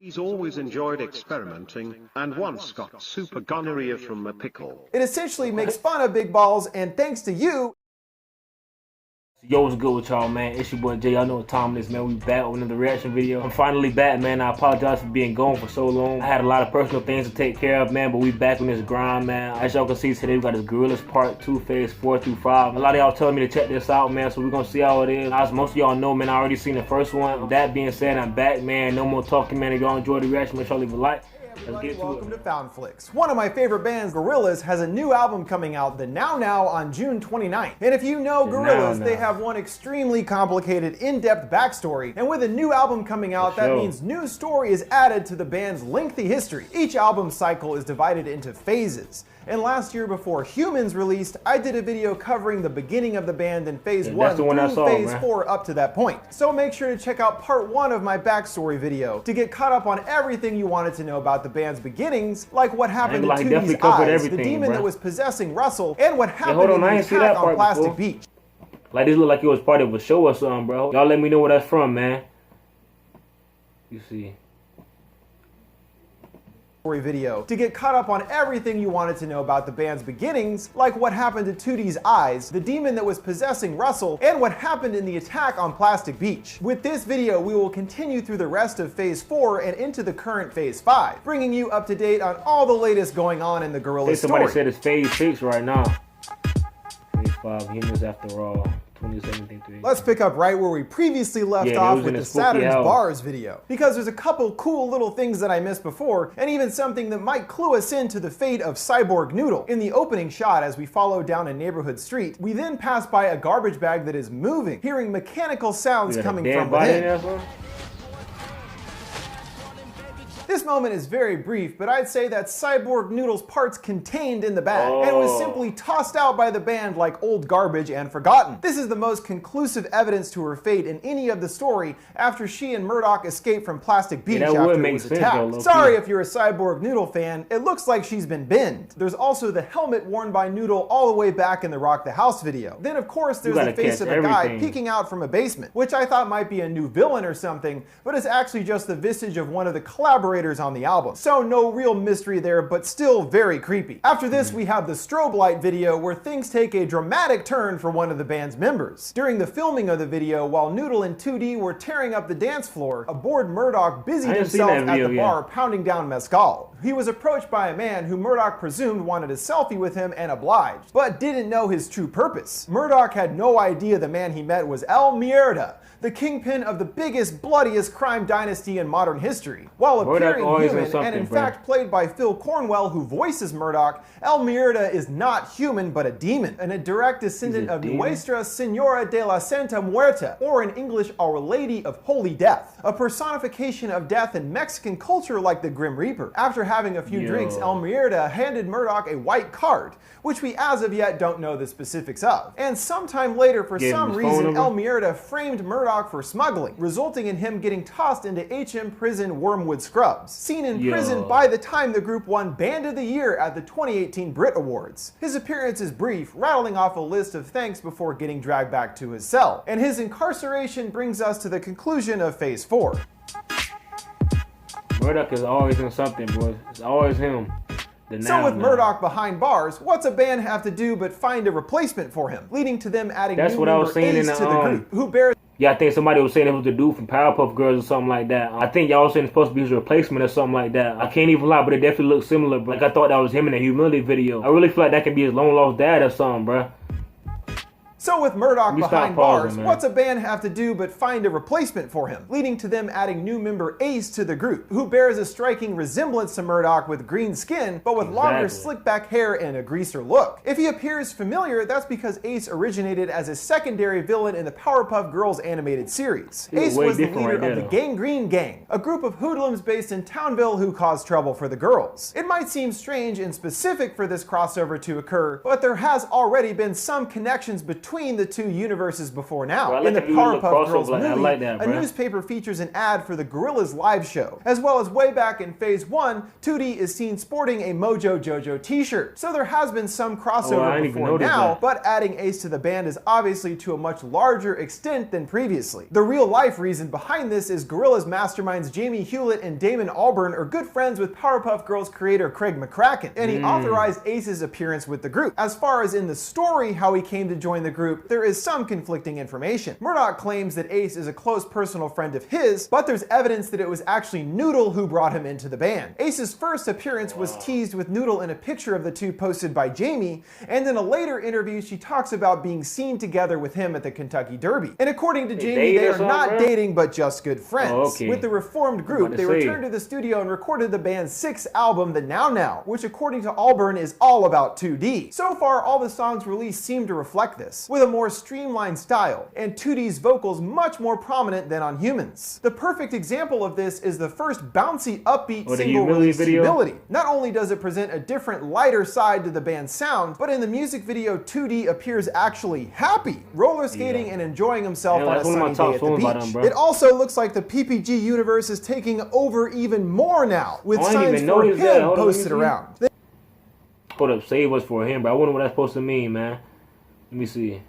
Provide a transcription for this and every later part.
He's always enjoyed experimenting, and once got super gonorrhea from a pickle. It essentially makes fun of big balls, and thanks to you... Yo, what's good with y'all, man? It's your boy Jay. Y'all know what time it is, man. We back with another reaction video. I'm finally back, man. I apologize for being gone for so long. I had a lot of personal things to take care of, man, but we back on this grind, man. As y'all can see today, we got this Gorillaz Part 2, Phase 4 through 5. A lot of y'all telling me to check this out, man, so we're gonna see how it is. As most of y'all know, man, I already seen the first one. With that being said, I'm back, man. No more talking, man. If y'all enjoyed the reaction, make sure you leave a like. Welcome to Found Flicks. One of my favorite bands, Gorillaz, has a new album coming out, the Now Now, on June 29th. And if you know Gorillaz, they have one extremely complicated, in-depth backstory. And with a new album coming out, that means new story is added to the band's lengthy history. Each album cycle is divided into phases. And last year, before Humans released, I did a video covering the beginning of the band in Phase 1 through Phase 4 up to that point. So make sure to check out Part 1 of my backstory video to get caught up on everything you wanted to know about the band's beginnings, like what happened to Tootie's eyes, the demon that was possessing Russell, and what happened in the attack on Plastic Beach. Like, this looked like it was part of a show or something, bro. Y'all let me know where that's from, man. You see. Video to get caught up on everything you wanted to know about the band's beginnings, like what happened to Tootie's eyes, the demon that was possessing Russell, and what happened in the attack on Plastic Beach. With this video, we will continue through the rest of Phase 4 and into the current Phase 5, bringing you up to date on all the latest going on in the Gorillaz story. Somebody said it's Phase 6 right now. Phase 5, Humans after all. Let's pick up right where we previously left off with the Saturn's Bars video, because there's a couple cool little things that I missed before, and even something that might clue us into the fate of Cyborg Noodle. In the opening shot, as we follow down a neighborhood street, we then pass by a garbage bag that is moving, hearing mechanical sounds coming from within. This moment is very brief, but I'd say that Cyborg Noodle's parts contained in the bag, and was simply tossed out by the band like old garbage and forgotten. This is the most conclusive evidence to her fate in any of the story after she and Murdoc escaped from Plastic Beach after it was attacked. Sorry if you're a Cyborg Noodle fan, it looks like she's been binned. There's also the helmet worn by Noodle all the way back in the Rock the House video. Then of course there's the face of a guy peeking out from a basement, which I thought might be a new villain or something, but it's actually just the visage of one of the collaborators on the album. So no real mystery there, but still very creepy. After this, we have the strobe light video where things take a dramatic turn for one of the band's members. During the filming of the video, while Noodle and 2D were tearing up the dance floor, a bored Murdoc busied himself at the bar pounding down mezcal. He was approached by a man who Murdoc presumed wanted a selfie with him and obliged, but didn't know his true purpose. Murdoc had no idea the man he met was El Mierda, the kingpin of the biggest, bloodiest crime dynasty in modern history. While appearing human, and in fact played by Phil Cornwell, who voices Murdoc, El Mierda is not human but a demon, and a direct descendant of Nuestra Senora de la Santa Muerte, or in English, Our Lady of Holy Death, a personification of death in Mexican culture like the Grim Reaper. After having a few drinks, El Mierda handed Murdoc a white card, which we as of yet don't know the specifics of. And sometime later, for some reason, El Mierda framed Murdoc for smuggling, resulting in him getting tossed into HM prison Wormwood Scrubs, seen in prison by the time the group won Band of the Year at the 2018 Brit Awards. His appearance is brief, rattling off a list of thanks before getting dragged back to his cell, and his incarceration brings us to the conclusion of Phase 4. Murdoc is always in something, boys. It's always him. So with Murdoc behind bars, what's a band have to do but find a replacement for him, leading to them adding new member Ace to the group, who bears... Yeah, I think somebody was saying it was the dude from Powerpuff Girls or something like that. I think y'all saying it's supposed to be his replacement or something like that. I can't even lie, but it definitely looks similar. But like, I thought that was him in the Humility video. I really feel like that could be his long lost dad or something, bruh. So with Murdoc behind bars, what's a band have to do but find a replacement for him, leading to them adding new member Ace to the group, who bears a striking resemblance to Murdoc with green skin, but with longer slick back hair and a greaser look. If he appears familiar, that's because Ace originated as a secondary villain in the Powerpuff Girls animated series. Ace was the leader of the Gangrene Gang, a group of hoodlums based in Townville who caused trouble for the girls. It might seem strange and specific for this crossover to occur, but there has already been some connections between between the two universes before now. Bro, In the Powerpuff Girls movie, I like that, a bro. newspaper features an ad for the Gorillaz live show, as well as way back in Phase 1, 2D is seen sporting a Mojo Jojo t-shirt. So there has been some crossover before now, but adding Ace to the band is obviously to a much larger extent than previously. The real life reason behind this is Gorillaz masterminds Jamie Hewlett and Damon Albarn are good friends with Powerpuff Girls creator Craig McCracken, and he authorized Ace's appearance with the group. As far as in the story how he came to join the group, there is some conflicting information. Murdoc claims that Ace is a close personal friend of his, but there's evidence that it was actually Noodle who brought him into the band. Ace's first appearance was teased with Noodle in a picture of the two posted by Jamie, and in a later interview she talks about being seen together with him at the Kentucky Derby. And according to Jamie, they are not dating but just good friends. With the reformed group, they returned to the studio and recorded the band's 6th album, The Now Now, which according to Albarn is all about 2D. So far, all the songs released seem to reflect this, with a more streamlined style, and 2D's vocals much more prominent than on Humans. The perfect example of this is the first bouncy, upbeat single released, Humility. Not only does it present a different, lighter side to the band's sound, but in the music video, 2D appears actually happy, roller skating and enjoying himself on a sunny day at the beach. It also looks like the PPG universe is taking over even more now, with signs for him posted around. Hold up, say it was for him, but I wonder what that's supposed to mean, man. Let me see.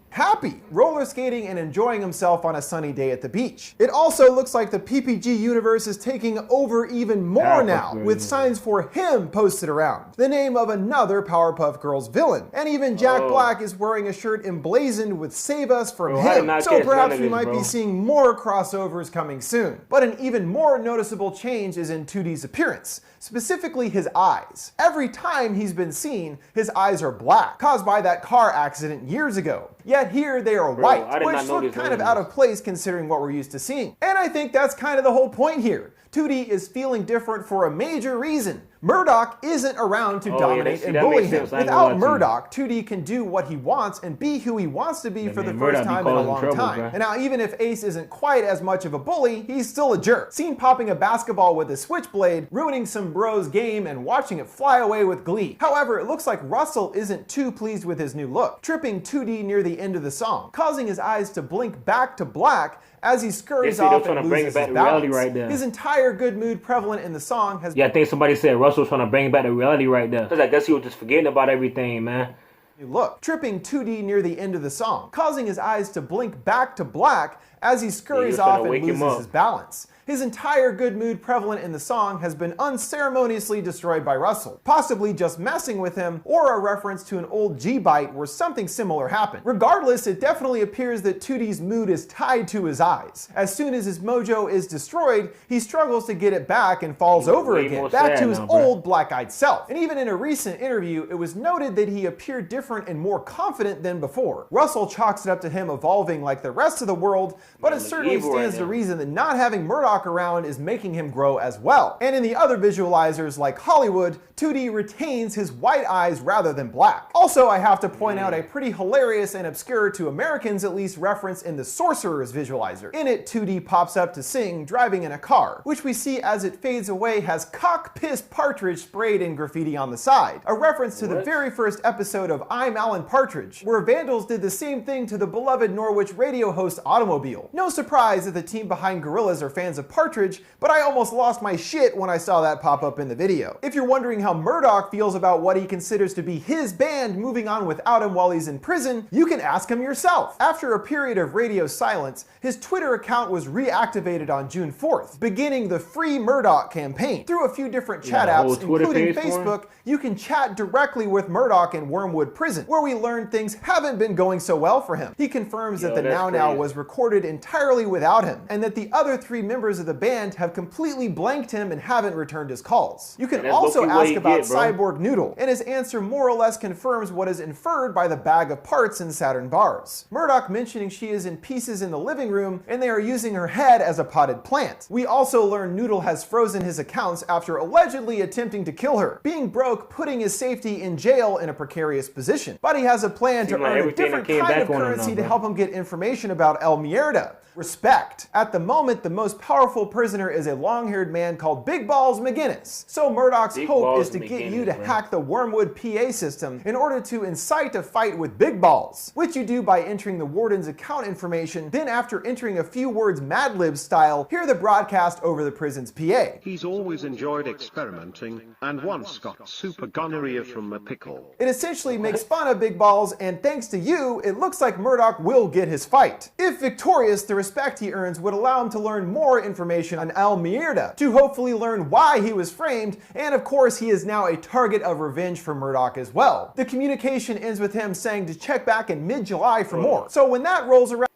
Happy, roller skating and enjoying himself on a sunny day at the beach. It also looks like the PPG universe is taking over even more now, with signs for him posted around. The name of another Powerpuff Girls villain. And even Jack Black is wearing a shirt emblazoned with Save Us from him. So perhaps we might be seeing more crossovers coming soon. But an even more noticeable change is in 2D's appearance, specifically his eyes. Every time he's been seen, his eyes are black, caused by that car accident years ago. Yet here they are white, which look kind of out of place considering what we're used to seeing. And I think that's kind of the whole point here. 2D is feeling different for a major reason. Murdoc isn't around to dominate and bully him. Without Murdoc, 2D can do what he wants and be who he wants to be for the first time in a long time. And now even if Ace isn't quite as much of a bully, he's still a jerk. Seen popping a basketball with a switchblade, ruining some bro's game, and watching it fly away with glee. However, it looks like Russell isn't too pleased with his new look, tripping 2D near the end of the song, causing his eyes to blink back to black as he scurries off and loses his balance. His entire good mood prevalent in the song has... Yeah, I think somebody said Russell was trying to bring back the reality right there. Because I guess he was just forgetting about everything, man. Look, tripping 2D near the end of the song, causing his eyes to blink back to black as he scurries off and loses his balance. His entire good mood prevalent in the song has been unceremoniously destroyed by Russell, possibly just messing with him, or a reference to an old G-Bite where something similar happened. Regardless, it definitely appears that 2D's mood is tied to his eyes. As soon as his mojo is destroyed, he struggles to get it back and falls over again, back to his old black-eyed self. And even in a recent interview, it was noted that he appeared different and more confident than before. Russell chalks it up to him evolving like the rest of the world, but it certainly stands to reason that not having Murdoc around is making him grow as well. And in the other visualizers like Hollywood, 2D retains his white eyes rather than black. Also, I have to point out a pretty hilarious and obscure, to Americans at least, reference in the Sorcerer's visualizer. In it, 2D pops up to sing driving in a car, which we see as it fades away has cock-pissed partridge sprayed in graffiti on the side, a reference to the very first episode of I'm Alan Partridge, where vandals did the same thing to the beloved Norwich radio host Automobile. No surprise that the team behind Gorillaz are fans of Partridge, but I almost lost my shit when I saw that pop up in the video. If you're wondering how Murdoc feels about what he considers to be his band moving on without him while he's in prison, you can ask him yourself. After a period of radio silence, his Twitter account was reactivated on June 4th, beginning the Free Murdoc campaign. Through a few different chat apps, including Facebook, you can chat directly with Murdoc in Wormwood Prison, where we learned things haven't been going so well for him. He confirms that the Now Now was recorded entirely without him, and that the other 3 members of the band have completely blanked him and haven't returned his calls. You can also ask about Cyborg Noodle, and his answer more or less confirms what is inferred by the bag of parts in Saturn bars. Murdoc mentioning she is in pieces in the living room, and they are using her head as a potted plant. We also learn Noodle has frozen his accounts after allegedly attempting to kill her, being broke, putting his safety in jail in a precarious position. But he has a plan to earn a different kind of currency to help him get information about El Mierda. Respect. At the moment, the most powerful powerful prisoner is a long-haired man called Big Balls McGinnis. So Murdoc's hope is to get you to hack the Wormwood PA system in order to incite a fight with Big Balls, which you do by entering the warden's account information, then after entering a few words Mad Lib style, hear the broadcast over the prison's PA. He's always enjoyed experimenting, and once got super gonorrhea from a pickle. It essentially makes fun of Big Balls, and thanks to you, it looks like Murdoc will get his fight. If victorious, the respect he earns would allow him to learn more information on Al Mierda, to hopefully learn why he was framed, and of course he is now a target of revenge for Murdoc as well. The communication ends with him saying to check back in mid-July for more. So when that rolls around,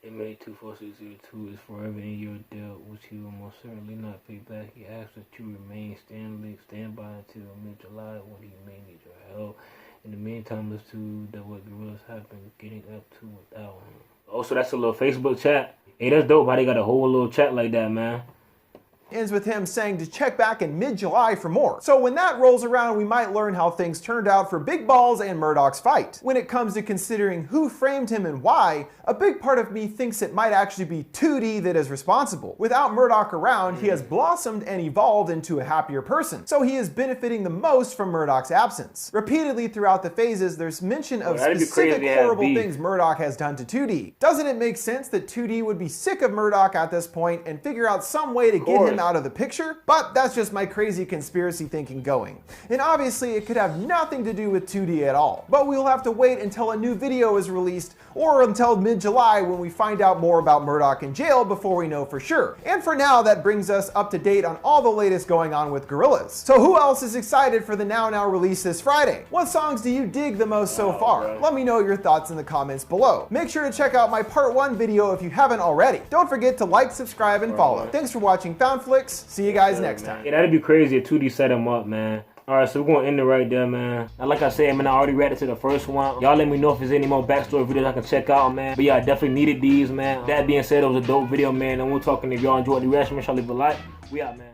Inmate 24602 is forever in your debt, which he will most certainly not pay back. He asks that you remain stand by until mid-July when he may need your help. In the meantime, let's do that what Gorillaz have been getting up to without him. Oh, so that's a little Facebook chat. Hey, that's dope how they got a whole little chat like that, man. Ends with him saying to check back in mid-July for more. So when that rolls around, we might learn how things turned out for Big Balls and Murdoc's fight. When it comes to considering who framed him and why, a big part of me thinks it might actually be 2D that is responsible. Without Murdoc around, he has blossomed and evolved into a happier person, so he is benefiting the most from Murdoc's absence. Repeatedly throughout the phases, there's mention of specific horrible things Murdoc has done to 2D. Doesn't it make sense that 2D would be sick of Murdoc at this point and figure out some way to get him out of the picture? But that's just my crazy conspiracy thinking going. And obviously it could have nothing to do with 2D at all. But we'll have to wait until a new video is released, or until mid-July when we find out more about Murdoc in jail before we know for sure. And for now, that brings us up to date on all the latest going on with Gorillaz. So who else is excited for the Now release this Friday? What songs do you dig the most so far? Let me know your thoughts in the comments below. Make sure to check out my part 1 video if you haven't already. Don't forget to like, subscribe, and follow. Thanks for watching Found Flicks. See you guys next time. Yeah, that'd be crazy if 2D set him up, man. Alright, so we're going to end it right there, man. Now, like I said, man, I already reacted to the first one. Y'all let me know if there's any more backstory videos I can check out, man. But yeah, I definitely needed these, man. That being said, it was a dope video, man. And we're talking, if y'all enjoyed the reaction, make sure to leave a like. We out, man.